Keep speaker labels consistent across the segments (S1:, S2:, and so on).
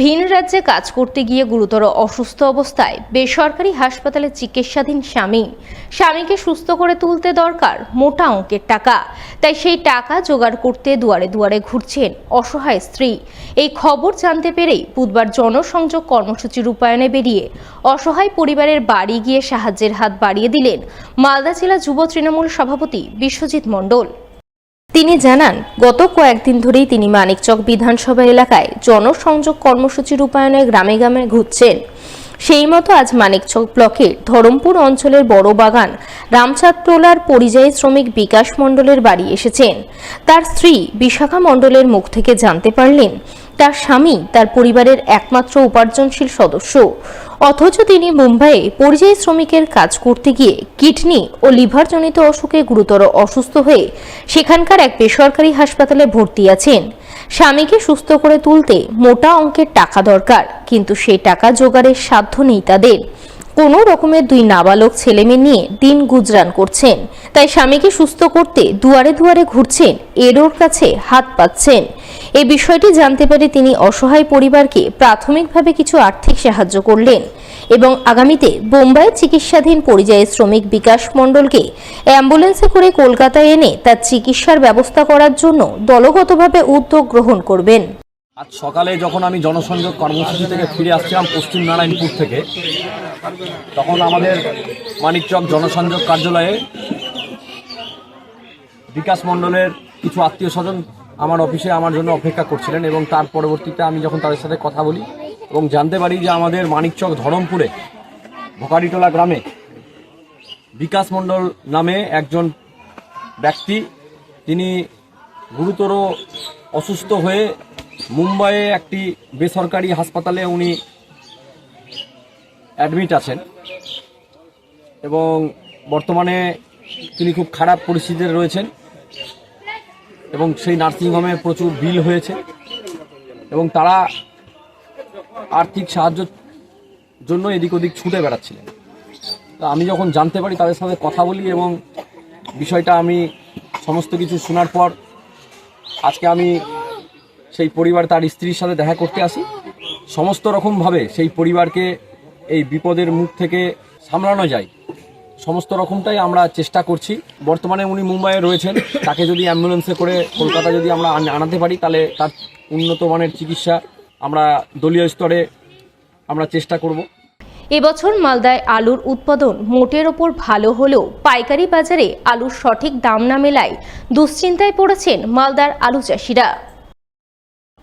S1: ভিন রাজ্যে কাজ করতে গিয়ে গুরুতর অসুস্থ অবস্থায় বেসরকারি হাসপাতালে চিকিৎসাধীন স্বামীকে সুস্থ করে তুলতে দরকার মোটা অঙ্কের টাকা। তাই সেই টাকা জোগাড় করতে দুয়ারে দুয়ারে ঘুরছেন অসহায় স্ত্রী। এই খবর জানতে পেরেই বুধবার জনসংযোগ কর্মসূচি রূপায়ণে বেরিয়ে অসহায় পরিবারের বাড়ি গিয়ে সাহায্যের হাত বাড়িয়ে দিলেন মালদা জেলা যুব তৃণমূল সভাপতি বিশ্বজিৎ মণ্ডল। তিনি জানান, গত কয়েকদিন ধরেই তিনি মানিকচক বিধানসভা এলাকায় জনসংযোগ কর্মসূচি রূপায়ণে গ্রামে গ্রামে ঘুরছেন। সেই মতো আজ মানিকচক ব্লকের ধরমপুর অঞ্চলের বড় বাগান রামচাঁদটোলার পরিযায়ী শ্রমিক বিকাশ মণ্ডলের বাড়ি এসেছেন। তার স্ত্রী বিশাখা মণ্ডলের মুখ থেকে জানতে পারলেন তার স্বামী তার পরিবারের একমাত্র উপার্জনশীল সদস্য, অথচ তিনি মুম্বাইয়ে পরিযায়ী শ্রমিকের কাজ করতে গিয়ে কিডনি ও লিভারজনিত অসুখে গুরুতর অসুস্থ হয়ে সেখানকার এক বেসরকারি হাসপাতালে ভর্তি আছেন। স্বামীকে সুস্থ করে তুলতে মোটা অঙ্কের টাকা দরকার, কিন্তু সেই টাকা জোগাড়ের সাধ্য নেই তাদের। কোনো রকমের দুই নাবালক ছেলেমেয়ে নিয়ে দিন গুজরান করছেন। তাই স্বামীকে সুস্থ করতে দুয়ারে দুয়ারে ঘুরছেন, এরোর কাছে হাত পাচ্ছেন। এই বিষয়টি জানতে পেরে তিনি অসহায় পরিবারকে প্রাথমিকভাবে কিছু আর্থিক সাহায্য করলেন এবং আগামীতে বোম্বাই চিকিৎসাধীন পরিযায়ী শ্রমিক বিকাশ মণ্ডলকে অ্যাম্বুলেন্সে করে কলকাতায় এনে তার চিকিৎসার ব্যবস্থা করার জন্য দলগতভাবে উদ্যোগ গ্রহণ করবেন।
S2: আজ সকালে যখন আমি জনসংযোগ কর্মসূচি থেকে ফিরে আসছিলাম পশ্চিম নারায়ণপুর থেকে, তখন আমাদের মানিকচক জনসংযোগ কার্যালয়ে বিকাশ মণ্ডলের কিছু আত্মীয় স্বজন আমার অফিসে আমার জন্য অপেক্ষা করছিলেন এবং তার পরবর্তীতে আমি যখন তাদের সাথে কথা বলি এবং জানতে পারি যে আমাদের মানিকচক ধরমপুরে ভোকারিটোলা গ্রামে বিকাশ মণ্ডল নামে একজন ব্যক্তি, তিনি গুরুতর অসুস্থ হয়ে মুম্বাইয়ে একটি বেসরকারি হাসপাতালে উনি অ্যাডমিট আছেন এবং বর্তমানে তিনি খুব খারাপ পরিস্থিতিতে রয়েছেন এবং সেই নার্সিংহোমে প্রচুর বিল হয়েছে এবং তারা আর্থিক সাহায্যের জন্য এদিক ওদিক ছুটে বেড়াচ্ছিলেন। তো আমি যখন জানতে পারি, তাদের সাথে কথা বলি এবং বিষয়টা আমি সমস্ত কিছু শোনার পর আজকে আমি সেই পরিবার তার স্ত্রীর সাথে দেখা করতে আসি। সমস্ত রকমভাবে সেই পরিবারকে এই বিপদের মুখ থেকে সামলানো যায়, সমস্ত রকমটাই আমরা চেষ্টা করছি। বর্তমানে উনি মুম্বাইয়ে রয়েছেন, তাকে যদি অ্যাম্বুলেন্সে করে কলকাতা যদি আমরা আনাতে পারি, তাহলে তার উন্নত মানের চিকিৎসা আমরা দলীয় স্তরে আমরা চেষ্টা করব।
S1: এবছর মালদায় আলুর উৎপাদন মোটের ওপর ভালো হলেও পাইকারি বাজারে আলুর সঠিক দাম না মেলায় দুশ্চিন্তায় পড়েছেন মালদার আলু চাষিরা।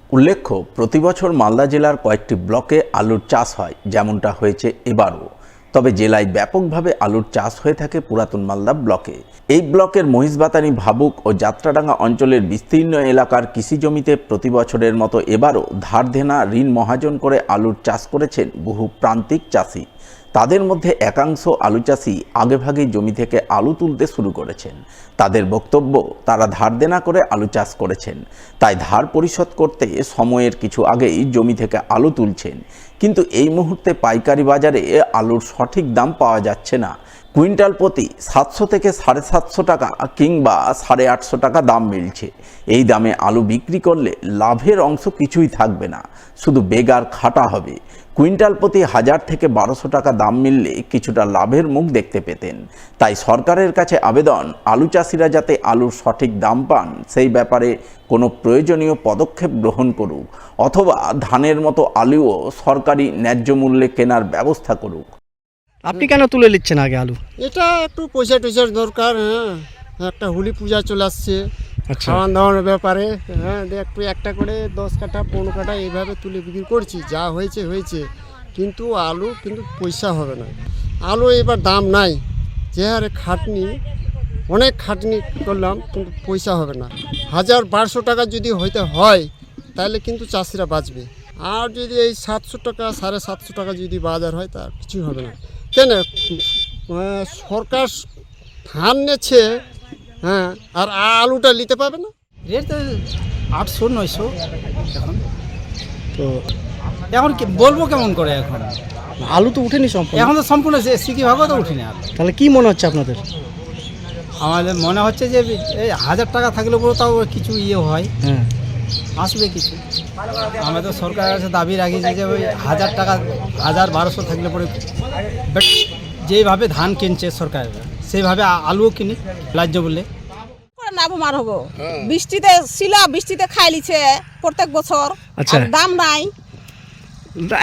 S3: উল্লেখ্য, প্রতিবছর মালদা জেলার কয়েকটি ব্লকে আলুর চাষ হয়, যেমনটা হয়েছে এবারও। তবে জেলায় ব্যাপকভাবে আলুর চাষ হয়ে থাকে পুরাতন মালদা ব্লকে। এই ব্লকের মহিষবাতানি, ভাবুক ও যাত্রাডাঙ্গা অঞ্চলের বিস্তীর্ণ এলাকার কৃষি জমিতে প্রতি বছরের মতো এবারও ধার দেনা ঋণ মহাজন করে আলুর চাষ করেছেন বহু প্রান্তিক চাষি। তাদের মধ্যে একাংশ আলু চাষি আগেভাগেই জমি থেকে আলু তুলতে শুরু করেছেন। তাদের বক্তব্য, তারা ধার দেনা করে আলু চাষ করেছেন, তাই ধার পরিশোধ করতে সময়ের কিছু আগেই জমি থেকে আলু তুলছেন। কিন্তু এই মুহূর্তে পাইকারি বাজারে আলুর সঠিক দাম পাওয়া যাচ্ছে না। কুইন্টাল প্রতি 700 থেকে 750 টাকা কিংবা 850 টাকা দাম মিলছে। এই দামে আলু বিক্রি করলে লাভের অংশ কিছুই থাকবে না, শুধু বেগার খাটা হবে। কুইন্টাল প্রতি 1000 থেকে 1200 টাকা দাম মিললে কিছুটা লাভের মুখ দেখতে পেতেন। তাই সরকারের কাছে আবেদন, আলু চাষিরা যাতে আলুর সঠিক দাম পান সেই ব্যাপারে কোনো প্রয়োজনীয় পদক্ষেপ গ্রহণ করুক, অথবা ধানের মতো আলুও সরকারি ন্যায্য মূল্যে কেনার ব্যবস্থা করুক।
S4: আপনি কেন তুলে নিচ্ছেন আগে আলু?
S5: এটা একটু পয়সা টয়সার দরকার। একটা হোলি পূজা চলে আসছে,
S4: আচ্ছা,
S5: খাওয়ান দাওয়ানোর ব্যাপারে। একটু একটা করে 10 কাঠা 15 কাঠা এইভাবে তুলে বিক্রি করছি। যা হয়েছে হয়েছে, কিন্তু আলু কিন্তু পয়সা হবে না। আলু এবার দাম নাই, যে হারে খাটনি, অনেক খাটনি করলাম, কিন্তু পয়সা হবে না। 1000-1200 টাকা যদি হইতে হয় তাহলে কিন্তু চাষিরা বাঁচবে। আর যদি এই 700 টাকা 750 টাকা যদি বাজার হয়, তার কিছুই হবে না। কেন সরকার ধান নিচ্ছে, আর আলুটা নিতে পাবে না।
S6: রেট তো 800-900 এখন। তো এখন কি বলবো কেমন করে? এখন
S4: আলু তো উঠেনি সম্পূর্ণ,
S6: এখন তো সম্পূর্ণ সিকি ভাগও তো উঠিনি। আর
S4: তাহলে কি মনে হচ্ছে আপনাদের?
S6: আমাদের মনে হচ্ছে যে এই 1000 টাকা থাকলে পরে তাও কিছু হয়, আসবে কিছু। আমাদের সরকারের কাছে দাবি রাখিছে যে ওই 1000 টাকা 1200 থাকলে পরে বাট যেভাবে ধান কিনছে সরকার সেইভাবে আলুও কিনি রাজ্য বলে
S7: লাভবান হবো। বৃষ্টিতে বৃষ্টিতে খাই লিছে প্রত্যেক বছর,
S4: আচ্ছা।
S7: আর দাম নাই।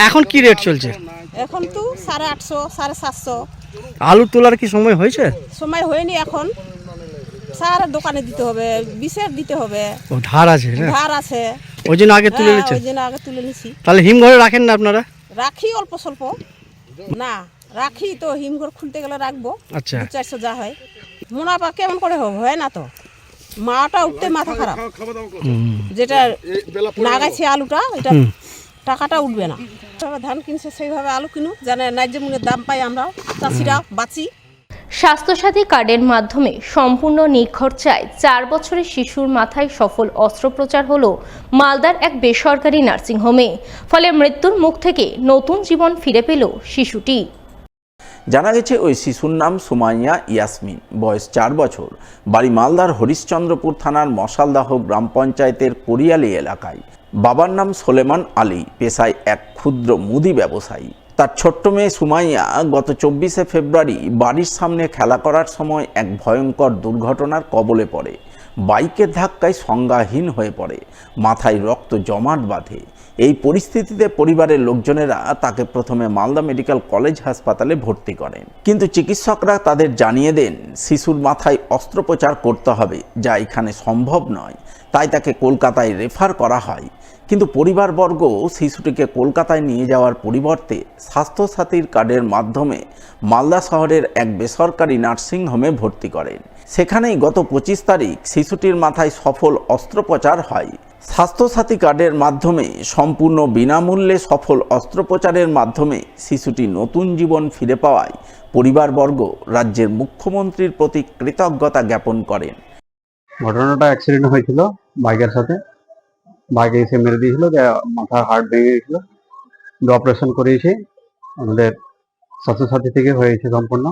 S4: এখন কি রেট চলছে?
S7: এখন তো 850 750।
S4: আলু তোলার কি সময় হয়েছে?
S7: সময় হয়নি এখন। সারের দোকানে দিতে হবে, বিষের দিতে হবে,
S4: ও ধার আছে না?
S7: ধার আছে,
S4: ওই জন্য আগে তুলে নিচ্ছেন।
S7: ওই জন্য আগে তুলে নিছি।
S4: তাহলে হিমঘরে রাখেন না আপনারা?
S7: রাখি অল্প স্বল্প, না রাখি তো হিমঘর খুলতে গেলে রাখবো।
S4: আচ্ছা।
S7: 400 যা হয়। মুনাফা কেমন করে হবে? হয় না তো, মাটা উঠতে মাথা খারাপ। যেটা লাগাইছে আলুটা, এটা টাকাটা উঠবে না। যেভাবে ধান কিনছে সেইভাবে আলু কিনুক, জানে ন্যায্য মূল্যের দাম পাই আমরা চাষিরা বাঁচি।
S1: স্বাস্থ্যসাথী কার্ডের মাধ্যমে সম্পূর্ণ নিখরচায় 4 বছরের শিশুর মাথায় সফল অস্ত্রোপচার হলো মালদার এক বেসরকারি নার্সিংহোমে। ফলে মৃত্যুর মুখ থেকে নতুন জীবন ফিরে পেল শিশুটি।
S3: জানা গেছে ওই শিশুর নাম সুমাইয়া ইয়াসমিন, বয়স 4 বছর, বাড়ি মালদার হরিশ্চন্দ্রপুর থানার মশালদাহ গ্রাম পঞ্চায়েতের কোরিয়ালি এলাকায়। বাবার নাম সোলেমান আলী, পেশায় এক ক্ষুদ্র মুদি ব্যবসায়ী। তার ছোট্ট মেয়ে সুমাইয়া গত 24শে ফেব্রুয়ারি বাড়ির সামনে খেলা করার সময় এক ভয়ঙ্কর দুর্ঘটনার কবলে পড়ে। বাইকের ধাক্কায় সংজ্ঞাহীন হয়ে পড়ে, মাথায় রক্ত জমাট বাঁধে। এই পরিস্থিতিতে পরিবারের লোকজনেরা তাকে প্রথমে মালদা মেডিকেল কলেজ হাসপাতালে ভর্তি করেন, কিন্তু চিকিৎসকরা তাদের জানিয়ে দেন শিশুর মাথায় অস্ত্রোপচার করতে হবে, যা এখানে সম্ভব নয়। তাই তাকে কলকাতায় রেফার করা হয়। কিন্তু পরিবারবর্গ শিশুটিকে কলকাতায় নিয়ে যাওয়ার পরিবর্তে স্বাস্থ্যসাথীর কার্ডের মাধ্যমে মালদা শহরের এক বেসরকারি নার্সিংহোমে ভর্তি করেন। সেখানেই গত 25 তারিখ শিশুটির মাথায় সফল অস্ত্রোপচার হয়। স্বাস্থ্যসাথী কার্ডের মাধ্যমে সম্পূর্ণ বিনামূল্যে সফল অস্ত্রোপচারের মাধ্যমে শিশুটি নতুন জীবন ফিরে পাওয়ায় পরিবারবর্গ রাজ্যের মুখ্যমন্ত্রীর প্রতি কৃতজ্ঞতা জ্ঞাপন করেন।
S8: ঘটনাটা অ্যাক্সিডেন্ট হয়েছিল বাইকের সাথে, বাইকে এসে মেরে দিয়েছিল, মাথার হাড় ভেঙে গেছিল। অপারেশন করিয়েছি, আমাদের স্বাস্থ্যসাথী থেকে হয়েছে সম্পূর্ণ।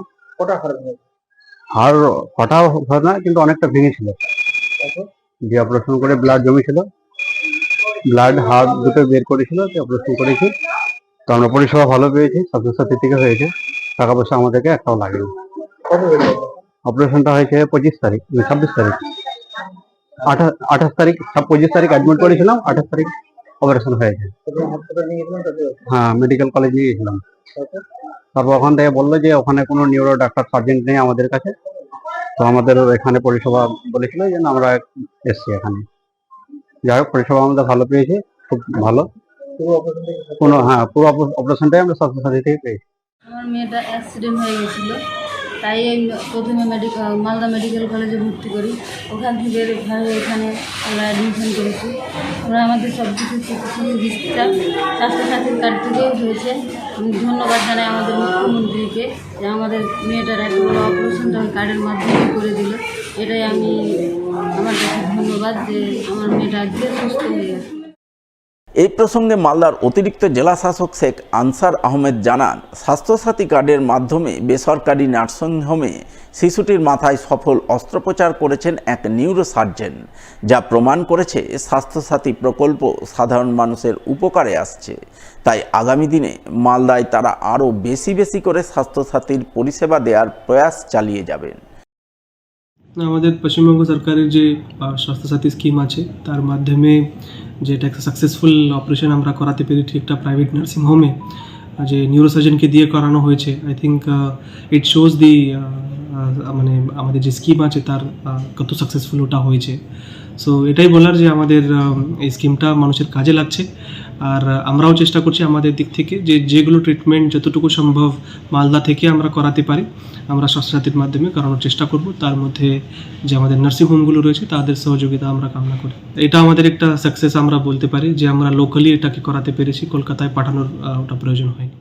S8: হাড় কটা হয় না, কিন্তু অনেকটা ভেঙেছিল। যে অপারেশন করে ব্লাড জমেছিল, ব্লাড হাড় দুটো বের করেছিল, অপারেশন করেছি। তো আমরা পরিষেবা ভালো পেয়েছি, স্বাস্থ্যসাথী থেকে হয়েছে। টাকা পয়সা আমাদেরকে একটাও লাগেনি। অপারেশনটা হয়েছে 26 তারিখ, 26 তারিখ, 28 তারিখ, 25 তারিখ অ্যাডমিট করেছিলাম, 28 তারিখ অপারেশন হয়েছে। হ্যাঁ, মেডিকেল কলেজ নিয়ে গেছিলাম। তারপর ওখান থেকে বললো যে ওখানে কোনো নিউরো ডাক্তার সার্জেন্ট নেই আমাদের কাছে। তো আমাদের এখানে পরিষেবা বলেছিল যে আমরা এসছি এখানে। যাই হোক, পরিষেবা আমাদের ভালো পেয়েছি, খুব ভালো। পুরো অপারেশনটাই আমরা স্বাস্থ্যসাথী থেকে পেয়েছি।
S9: আমার মেয়েটা অ্যাক্সিডেন্ট হয়ে গেছিলো, তাই আমি প্রথমে মালদা মেডিকেল কলেজে ভর্তি করি। ওখান থেকে রেফার হয়ে এখানে আমরা অ্যাডমিশন করেছি। আমরা আমাদের সব কিছু চিকিৎসা স্বাস্থ্যসাথীর কার্ড থেকেও হয়েছে। আমি ধন্যবাদ জানাই আমাদের মুখ্যমন্ত্রীকে যে আমাদের মেয়েটার এত বড় অপারেশনটা কার্ডের মাধ্যমে করে দিল। এটাই আমি আমার কাছে ধন্যবাদ যে আমার মেয়েটা আজকে সুস্থ হয়ে গেছে।
S3: এই প্রসঙ্গে মালদার অতিরিক্ত জেলা শাসক শেখ আনসার আহমেদ জানান, স্বাস্থ্যসাথী কার্ডের মাধ্যমে বেসরকারি নার্সিংহোমে শিশুটির মাথায় সফল অস্ত্রোপচার করেছেন এক নিউরো সার্জন, যা প্রমাণ করেছে স্বাস্থ্যসাথী প্রকল্প সাধারণ মানুষের উপকারে আসছে। তাই আগামী দিনে মালদায় তারা আরও বেশি করে স্বাস্থ্যসাথীর পরিষেবা দেওয়ার প্রয়াস চালিয়ে যাবেন।
S10: আমাদের পশ্চিমবঙ্গ সরকারের যে স্বাস্থ্যসাথী স্কিম আছে তার মাধ্যমে যেটা একটা সাকসেসফুল অপারেশন আমরা করাতে পেরেছি একটা প্রাইভেট নার্সিং হোমে, যে নিউরোসার্জনকে দিয়ে করানো হয়েছে। আই থিঙ্ক ইট শোজ দি মানে আমাদের যে স্কিম আছে তার কত সাকসেসফুল ওটা হয়েছে। সো এটাই বলার যে আমাদের এই স্কিমটা মানুষের কাজে লাগছে। আর আমরাও চেষ্টা করছি আমাদের দিক থেকে যে যেগুলো ট্রিটমেন্ট যতটুকু সম্ভব মালদা থেকে আমরা করাতে পারি আমরা স্বাস্থ্যসাথীর মাধ্যমে করানোর চেষ্টা করব। তার মধ্যে যে আমাদের নার্সিংহোমগুলো রয়েছে তাদের সহযোগিতা আমরা কামনা করি। এটা আমাদের একটা সাকসেস আমরা বলতে পারি যে আমরা লোকালি এটাকে করাতে পেরেছি, কলকাতায় পাঠানোর ওটা প্রয়োজন হয়নি।